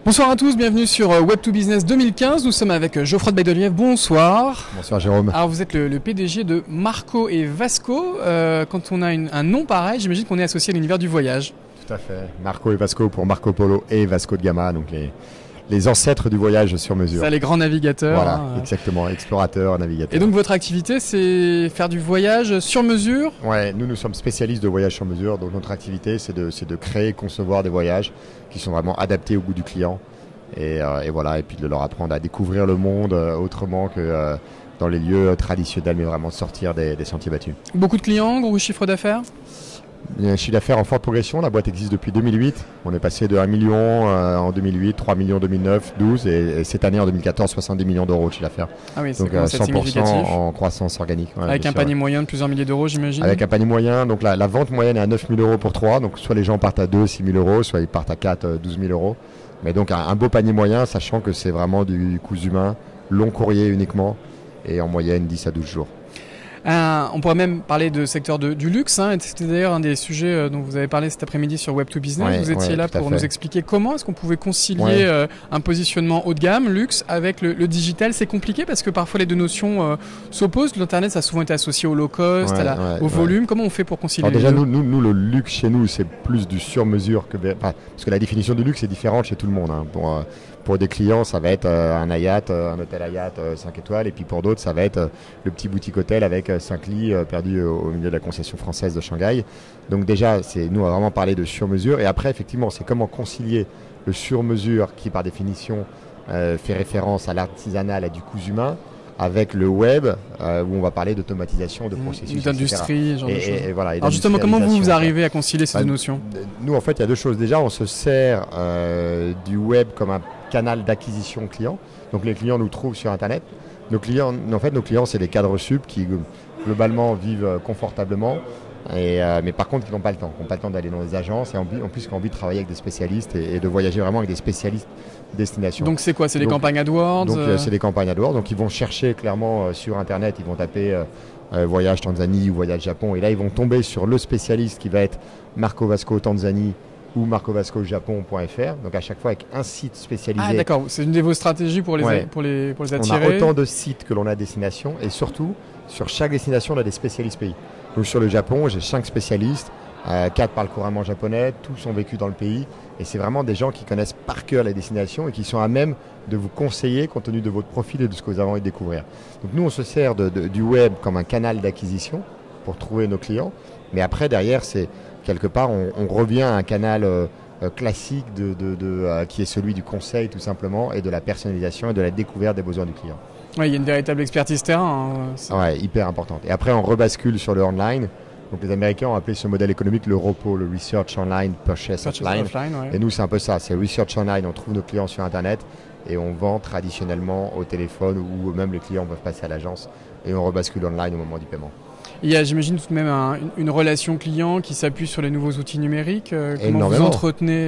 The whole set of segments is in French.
Bonsoir à tous, bienvenue sur Web2Business 2015. Nous sommes avec Geoffroy de Baïdelièvre. Bonsoir. Bonsoir Jérôme. Alors vous êtes le PDG de Marco et Vasco. Quand on a un nom pareil, j'imagine qu'on est associé à l'univers du voyage. Tout à fait. Marco et Vasco pour Marco Polo et Vasco de Gama, donc les ancêtres du voyage sur mesure. Ça, les grands navigateurs. Voilà, exactement, explorateurs, navigateurs. Et donc votre activité, c'est faire du voyage sur mesure? Ouais, nous sommes spécialistes de voyage sur mesure, donc notre activité c'est de créer et concevoir des voyages qui sont vraiment adaptés au goût du client et voilà, et puis de leur apprendre à découvrir le monde autrement que dans les lieux traditionnels, mais vraiment sortir des sentiers battus. Beaucoup de clients, gros chiffre d'affaires? Il y a un chiffre d'affaires en forte progression. La boîte existe depuis 2008. On est passé de 1 million en 2008, 3 millions en 2009, 12 et cette année en 2014, 70 millions d'euros de chiffre d'affaires. Ah oui, donc 100% en croissance organique. Ouais, avec un panier moyen de plusieurs milliers d'euros, j'imagine. Avec un panier moyen, donc la vente moyenne est à 9 000 euros pour 3. Donc soit les gens partent à 2, 6 000 euros, soit ils partent à 4, 12 000 euros. Mais donc un beau panier moyen, sachant que c'est vraiment du coût humain, long courrier uniquement et en moyenne 10 à 12 jours. On pourrait même parler de secteur du luxe, hein. C'était d'ailleurs un des sujets dont vous avez parlé cet après-midi sur Web2Business. Ouais, vous étiez là pour nous expliquer comment est-ce qu'on pouvait concilier un positionnement haut de gamme, luxe, avec le digital. C'est compliqué parce que parfois les deux notions s'opposent. L'Internet, ça a souvent été associé au low cost, au volume. Comment on fait pour concilier les déjà, deux? nous, le luxe chez nous, c'est plus du sur-mesure que... parce que la définition du luxe est différente chez tout le monde. Hein. Pour des clients, ça va être un Hyatt, un hôtel Hyatt 5 étoiles. Et puis pour d'autres, ça va être le petit boutique hôtel avec 5 lits perdus au milieu de la concession française de Shanghai. Donc déjà, nous, on va vraiment parler de sur-mesure. Et après, effectivement, c'est comment concilier le sur-mesure qui, par définition, fait référence à l'artisanal, à du coût humain, avec le web, où on va parler d'automatisation, de processus, d'industrie, genre de choses. Et voilà, alors justement, comment vous arrivez à concilier ces deux notions? Nous, en fait, il y a deux choses. Déjà, on se sert du web comme un canal d'acquisition client. Donc les clients nous trouvent sur Internet. Nos clients, c'est des cadres sup qui globalement vivent confortablement, mais par contre qui n'ont pas le temps. Qui n'ont pas le temps d'aller dans les agences et en plus qui ont envie de travailler avec des spécialistes et de voyager vraiment avec des spécialistes destination. Donc c'est quoi? C'est des campagnes AdWords? Donc c'est des campagnes AdWords. Donc ils vont chercher clairement sur Internet, ils vont taper voyage Tanzanie ou voyage Japon et là ils vont tomber sur le spécialiste qui va être Marco Vasco Tanzanie ou marcovascojapon.fr, donc à chaque fois avec un site spécialisé. Ah d'accord, c'est une de vos stratégies pour les attirer. On a autant de sites que l'on a de destinations et surtout, sur chaque destination, on a des spécialistes pays. Donc sur le Japon, j'ai 5 spécialistes, 4 parlent couramment japonais, tous ont vécu dans le pays et c'est vraiment des gens qui connaissent par cœur la destination et qui sont à même de vous conseiller compte tenu de votre profil et de ce que vous avez envie de découvrir. Donc nous, on se sert du web comme un canal d'acquisition pour trouver nos clients, mais après, derrière, c'est quelque part, on revient à un canal classique qui est celui du conseil tout simplement et de la personnalisation et de la découverte des besoins du client. Oui, il y a une véritable expertise terrain. Ouais, hyper importante. Et après, on rebascule sur le online. Donc les Américains ont appelé ce modèle économique le ROPO, le Research Online, Purchase Offline. Et nous, c'est un peu ça. C'est Research Online. On trouve nos clients sur Internet et on vend traditionnellement au téléphone ou même les clients peuvent passer à l'agence et on rebascule online au moment du paiement. Il y a, j'imagine, tout de même une relation client qui s'appuie sur les nouveaux outils numériques. Comment vous entretenez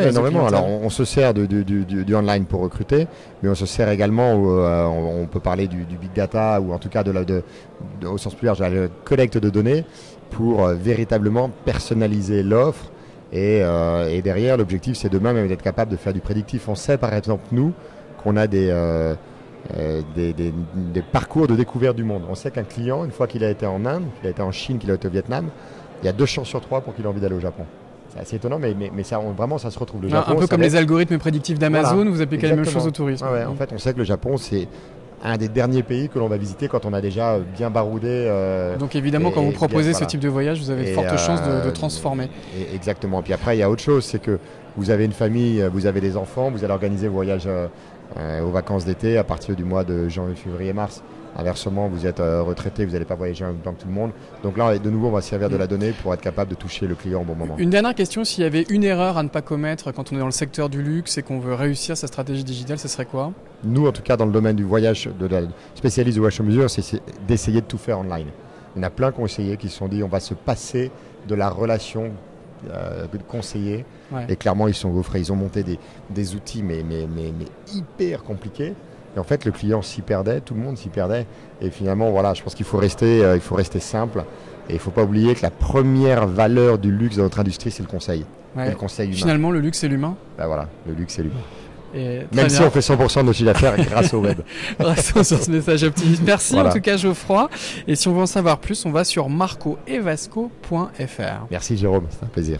énormément. Alors, on se sert du online pour recruter, mais on se sert également, on peut parler du big data, ou en tout cas au sens plus large, de la collecte de données pour véritablement personnaliser l'offre. Et derrière, l'objectif, c'est demain même d'être capable de faire du prédictif. On sait, par exemple, nous, qu'on a des parcours de découverte du monde. On sait qu'un client, une fois qu'il a été en Inde, qu'il a été en Chine, qu'il a été au Vietnam, il y a 2 chances sur 3 pour qu'il ait envie d'aller au Japon. C'est assez étonnant, mais ça, vraiment ça se retrouve. Le Japon, un peu comme les algorithmes prédictifs d'Amazon, vous appliquez la même chose au tourisme. Ouais, en fait, on sait que le Japon, c'est un des derniers pays que l'on va visiter quand on a déjà bien baroudé. Donc évidemment, quand vous proposez ce type de voyage, vous avez de fortes chances de transformer. Exactement. Puis après, il y a autre chose, c'est que vous avez une famille, vous avez des enfants, vous allez organiser vos voyages aux vacances d'été à partir du mois de janvier, février, mars. Inversement, vous êtes retraité, vous n'allez pas voyager en même temps que tout le monde. Donc là, de nouveau, on va se servir de la donnée pour être capable de toucher le client au bon moment. Une dernière question, s'il y avait une erreur à ne pas commettre quand on est dans le secteur du luxe et qu'on veut réussir sa stratégie digitale, ce serait quoi? Nous, en tout cas, dans le domaine du voyage, de la spécialiste du voyage sur mesure, c'est d'essayer de tout faire online. Il y en a plein qui ont essayé, qui se sont dit on va se passer de la relation de conseiller. Et clairement, ils sont gaufrés. Ils ont monté des outils mais hyper compliqués. Et en fait, le client s'y perdait, tout le monde s'y perdait. Et finalement, voilà, je pense qu'il faut rester simple. Et il ne faut pas oublier que la première valeur du luxe dans notre industrie, c'est le conseil. Ouais. Et le conseil humain. Finalement, le luxe, c'est l'humain. Ben voilà, le luxe, c'est l'humain. Même si on fait 100% de nos chiffres d'affaires grâce au web. Restons sur ce message optimiste. Merci en tout cas Geoffroy. Et si on veut en savoir plus, on va sur marcoevasco.fr. Merci Jérôme, c'est un plaisir.